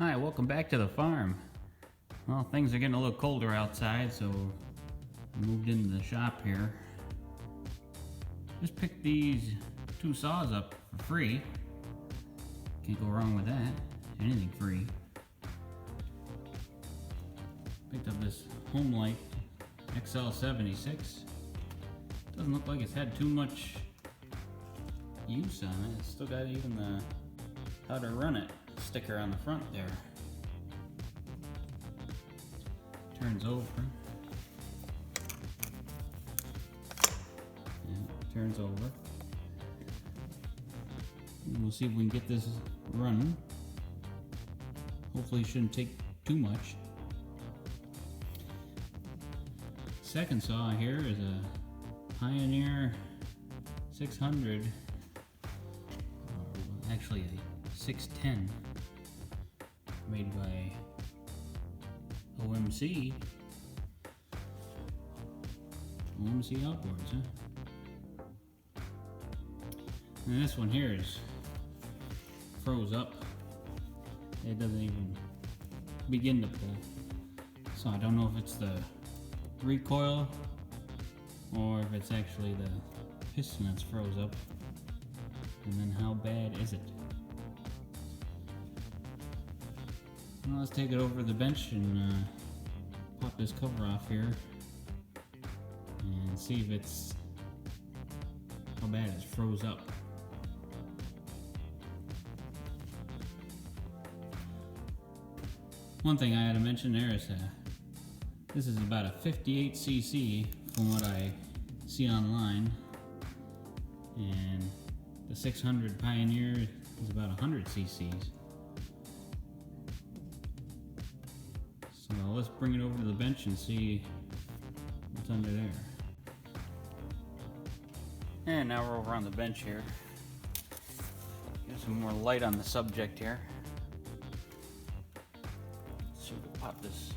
Hi, welcome back to the farm. Well, things are getting a little colder outside, so I moved into the shop here. Just picked these two saws up for free. Can't go wrong with that. Anything free. Picked up this Homelite XL76. Doesn't look like it's had too much use on it. It's still got even the how to run it sticker on the front there. Turns over. Yeah, turns over. And we'll see if we can get this running. Hopefully it shouldn't take too much. Second saw here is a Pioneer 600, actually a 610, made by OMC Outboards, huh? And this one here is froze up. It doesn't even begin to pull. So I don't know if it's the recoil or if it's actually the piston that's froze up. And then how bad is it? Well, let's take it over to the bench and pop this cover off here and see if it's how bad it's froze up. One thing I had to mention there is this is about a 58 cc from what I see online, and the 600 Pioneer is about 100 cc's. So let's bring it over to the bench and see what's under there. And now we're over on the bench here. Get some more light on the subject here. Let's see if we can pop this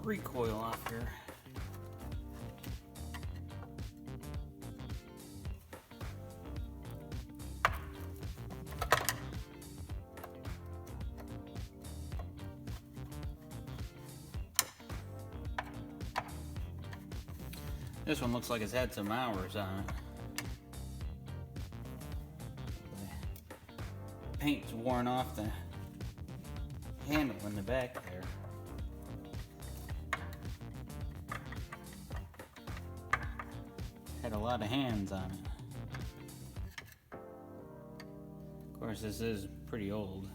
recoil off here. This one looks like it's had some hours on it. The paint's worn off the handle in the back there. Had a lot of hands on it. Of course, this is pretty old.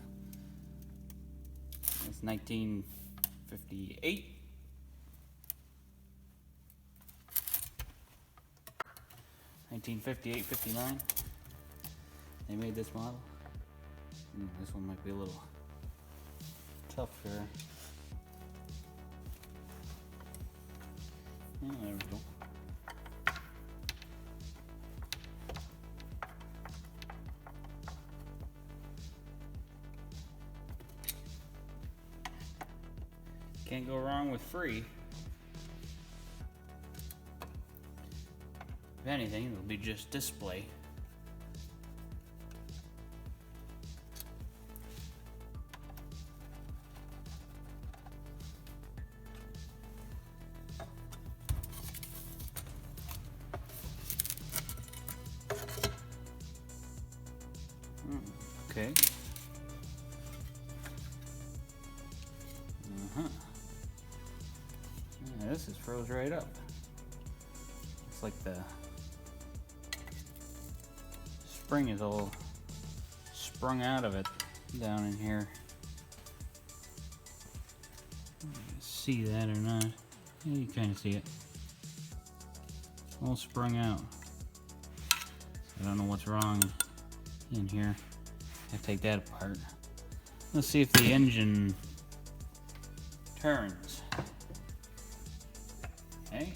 It's 1958. 1958, 59. They made this model. This one might be a little tough here. Oh, there we go. Can't go wrong with free. If anything, it'll be just display. Okay. Yeah, this is froze right up. Looks like the spring is all sprung out of it down in here. See that or not? Yeah, you kind of see it. All sprung out. I don't know what's wrong in here. I have to take that apart. Let's see if the engine turns. Okay.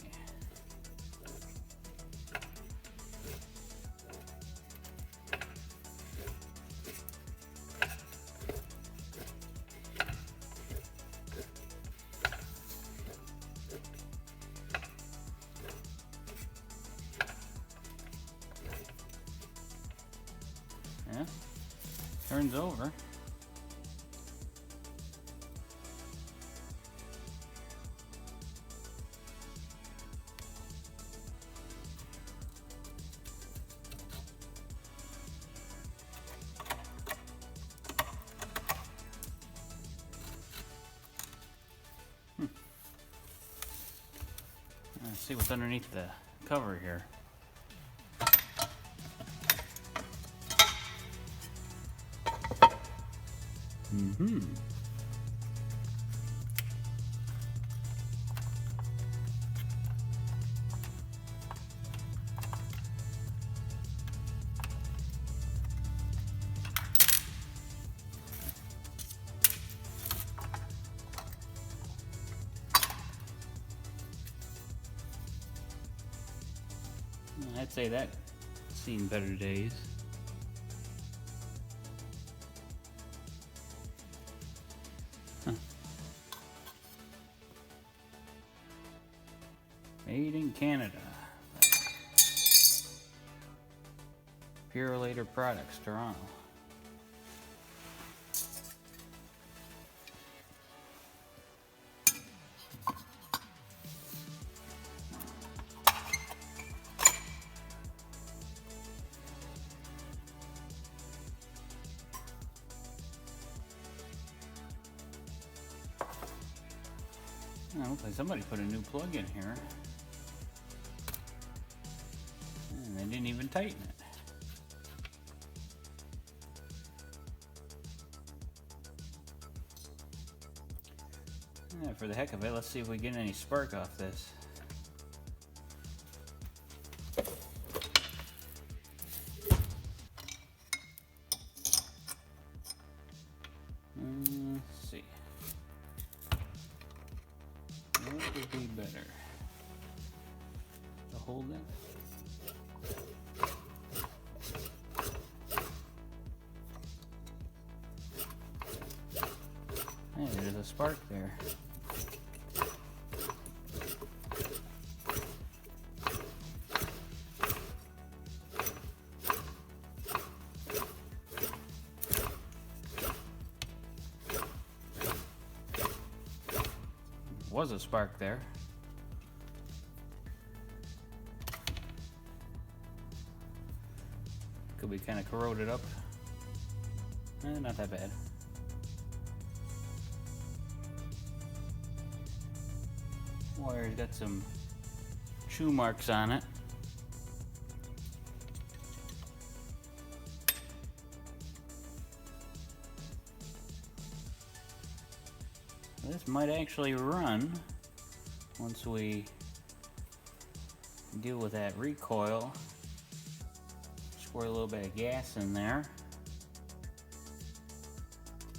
Yeah, turns over. see what's underneath the cover here. I'd say that's seen better days. Huh. Made in Canada. Purolator Products, Toronto. Looks like somebody put a new plug in here. And they didn't even tighten it. Yeah, for the heck of it, let's see if we get any spark off this. Let's see. What would be better? To hold it? Hey, there's a spark there. Was a spark there. Could be kind of corroded up. Not that bad. Wire's got some chew marks on it. This might actually run once we deal with that recoil. Squirt a little bit of gas in there.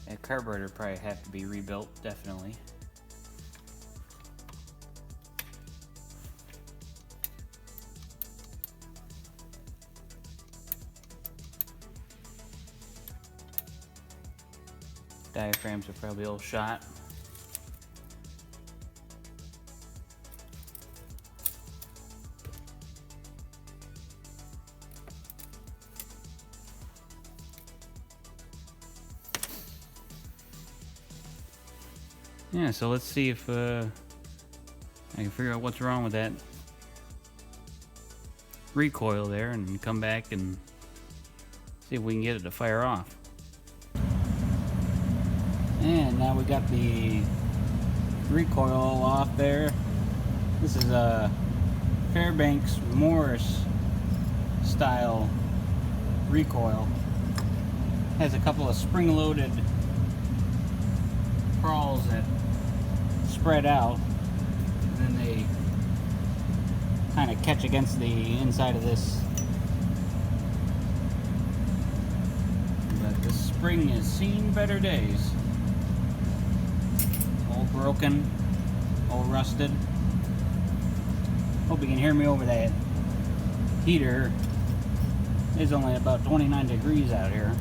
That carburetor probably have to be rebuilt, definitely. Diaphragms are probably all shot. Yeah, so let's see if I can figure out what's wrong with that recoil there and come back and see if we can get it to fire off. And now we got the recoil off there. This is a Fairbanks Morris style recoil. Has a couple of spring-loaded crawls that spread out, and then they kind of catch against the inside of this. But the spring has seen better days. All broken, all rusted. Hope you can hear me over that heater. It's only about 29 degrees out here,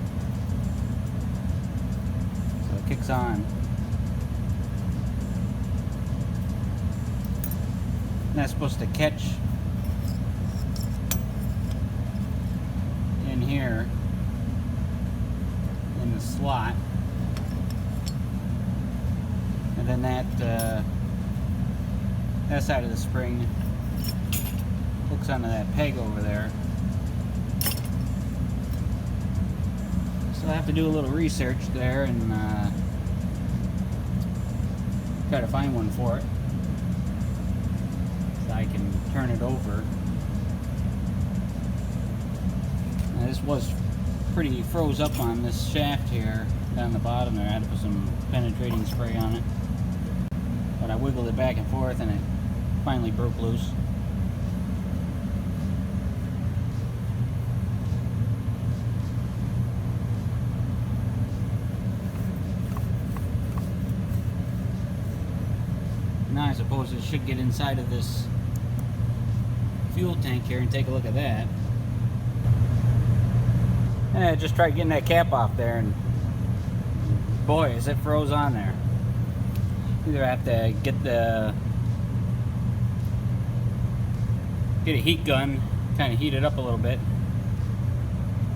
so it kicks on. That's supposed to catch in here in the slot, and then that side of the spring hooks onto that peg over there. So I have to do a little research there and try to find one for it. so I can turn it over. Now, this was pretty froze up on this shaft here down the bottom there. I had to put some penetrating spray on it, but I wiggled it back and forth and it finally broke loose. Now I suppose it should get inside of this fuel tank here and take a look at that. And I just tried getting that cap off there, and boy, is it froze on there. Either I have to get a heat gun, kind of heat it up a little bit,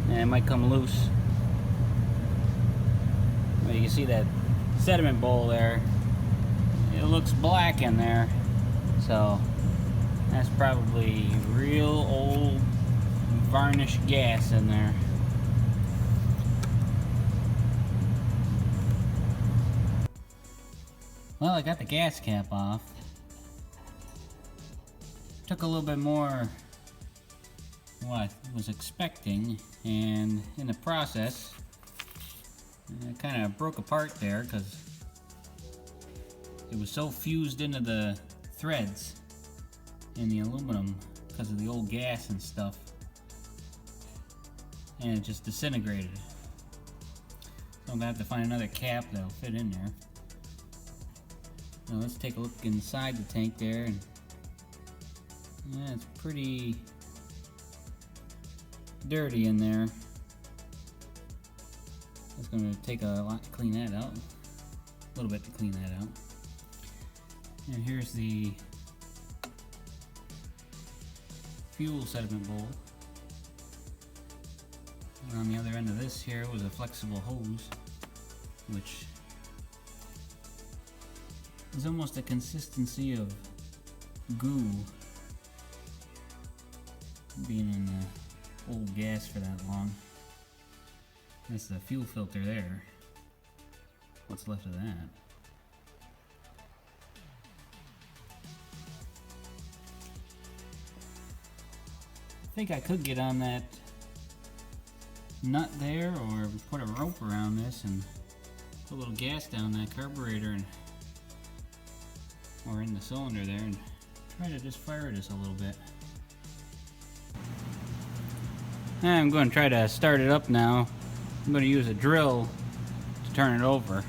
and it might come loose. Well, you can see that sediment bowl there. It looks black in there, so that's probably real old varnished gas in there. Well, I got the gas cap off. Took a little bit more than what I was expecting, and in the process it kind of broke apart there because it was so fused into the threads in the aluminum because of the old gas and stuff, and it just disintegrated. So I'm gonna have to find another cap that'll fit in there. Now let's take a look inside the tank there, and yeah, it's pretty dirty in there. It's going to take a lot to clean that out, a little bit to clean that out. And here's the fuel sediment bowl. And on the other end of this here was a flexible hose, which is almost the consistency of goo, being in the old gas for that long. That's the fuel filter there. What's left of that? I think I could get on that nut there, or put a rope around this and put a little gas down that carburetor and or in the cylinder there, and try to just fire this a little bit. I'm going to try to start it up now. I'm going to use a drill to turn it over.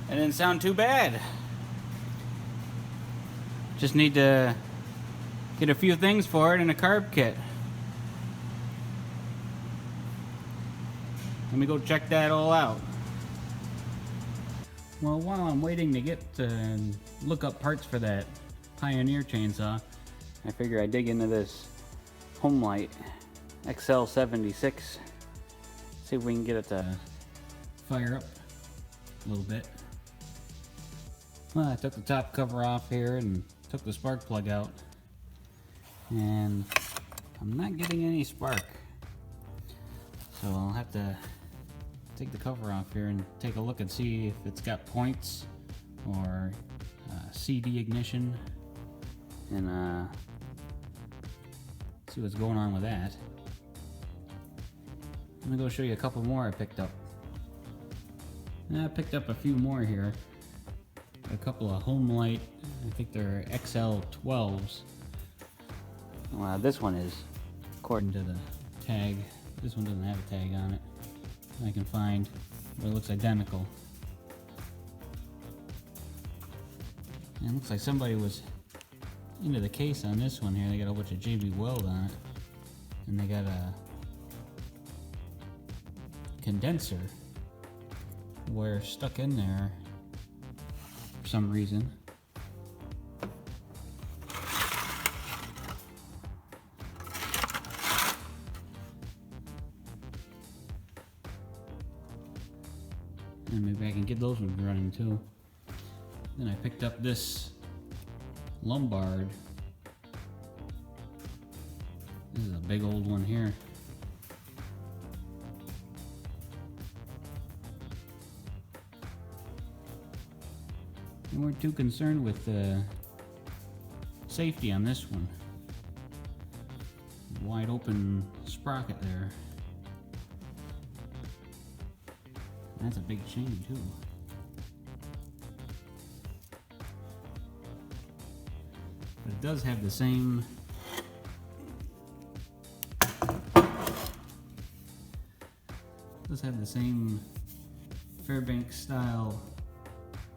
It didn't sound too bad. Just need to get a few things for it in a carb kit. Let me go check that all out. Well, while I'm waiting to get to look up parts for that Pioneer chainsaw, I figure I dig into this Homelite XL76. See if we can get it to fire up a little bit. Well, I took the top cover off here and took the spark plug out, and I'm not getting any spark, so I'll have to take the cover off here and take a look and see if it's got points or CD ignition, and see what's going on with that. I'm gonna go show you a couple more I picked up. I picked up a few more here. A couple of Homelite, I think they're XL12s. Well, this one is, according to the tag. This one doesn't have a tag on it I can find, but it looks identical. And it looks like somebody was into the case on this one here. They got a bunch of JB Weld on it, and they got a condenser wire stuck in there for some reason. And maybe I can get those ones running too. Then I picked up this Lombard. This is a big old one here. We weren't too concerned with safety on this one. Wide open sprocket there. That's a big chain too. But it does have the same Fairbanks style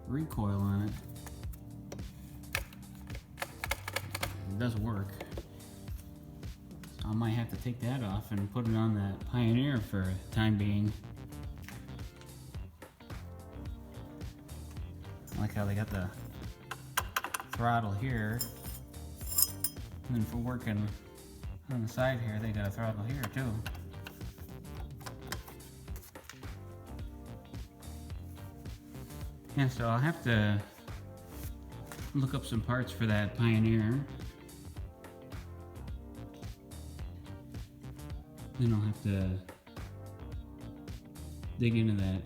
recoil on it. It does work. So I might have to take that off and put it on that Pioneer for the time being. I like how they got the throttle here. And then for working on the side here, they got a throttle here too. Yeah, so I'll have to look up some parts for that Pioneer. Then I'll have to dig into that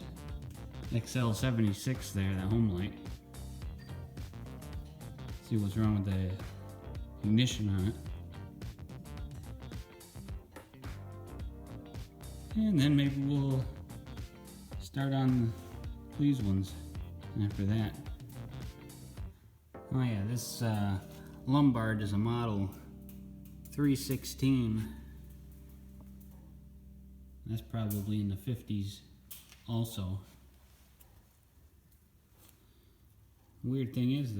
XL76 there, that home light. See what's wrong with the ignition on it. And then maybe we'll start on these ones after that. Oh yeah, this Lombard is a model 316. That's probably in the 50s also. Weird thing is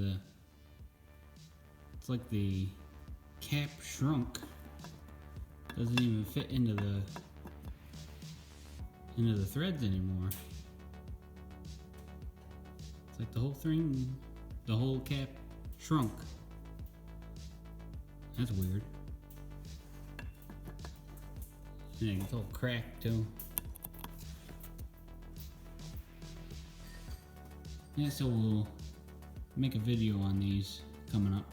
it's like the cap shrunk. Doesn't even fit into the threads anymore. It's like the whole thing, the whole cap shrunk. That's weird. And it's all cracked too. Yeah, so we'll make a video on these coming up.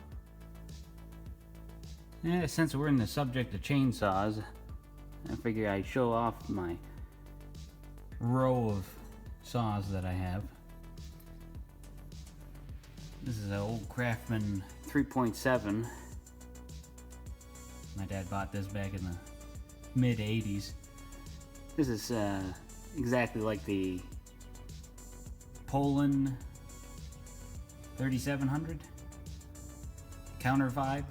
Yeah, since we're in the subject of chainsaws, I figure I'd show off my row of saws that I have. This is an old Craftsman 3.7. My dad bought this back in the mid-80s. This is exactly like the Poland 3700 counter vibe.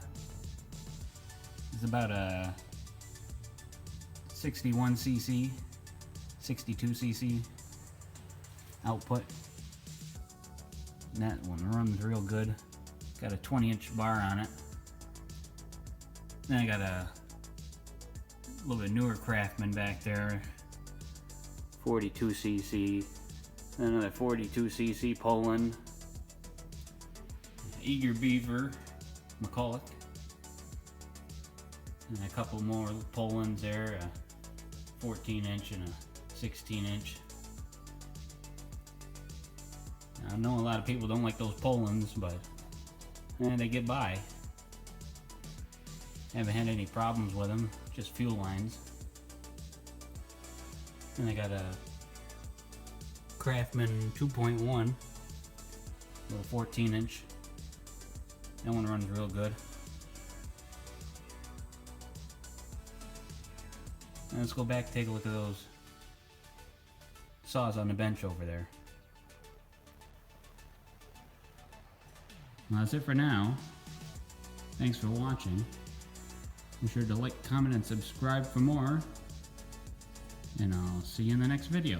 It's about a 61cc, 62cc output. And that one runs real good. Got a 20-inch bar on it. Then I got a little bit newer Craftsman back there, 42cc. Then another 42cc Poland, Eager Beaver, McCulloch, and a couple more Polands there, a 14-inch and a 16-inch. I know a lot of people don't like those Polands, but they get by. Haven't had any problems with them, just fuel lines. And I got a Craftsman 2.1, little 14-inch. That one runs real good. And let's go back and take a look at those saws on the bench over there. Well, that's it for now. Thanks for watching. Be sure to like, comment, and subscribe for more. And I'll see you in the next video.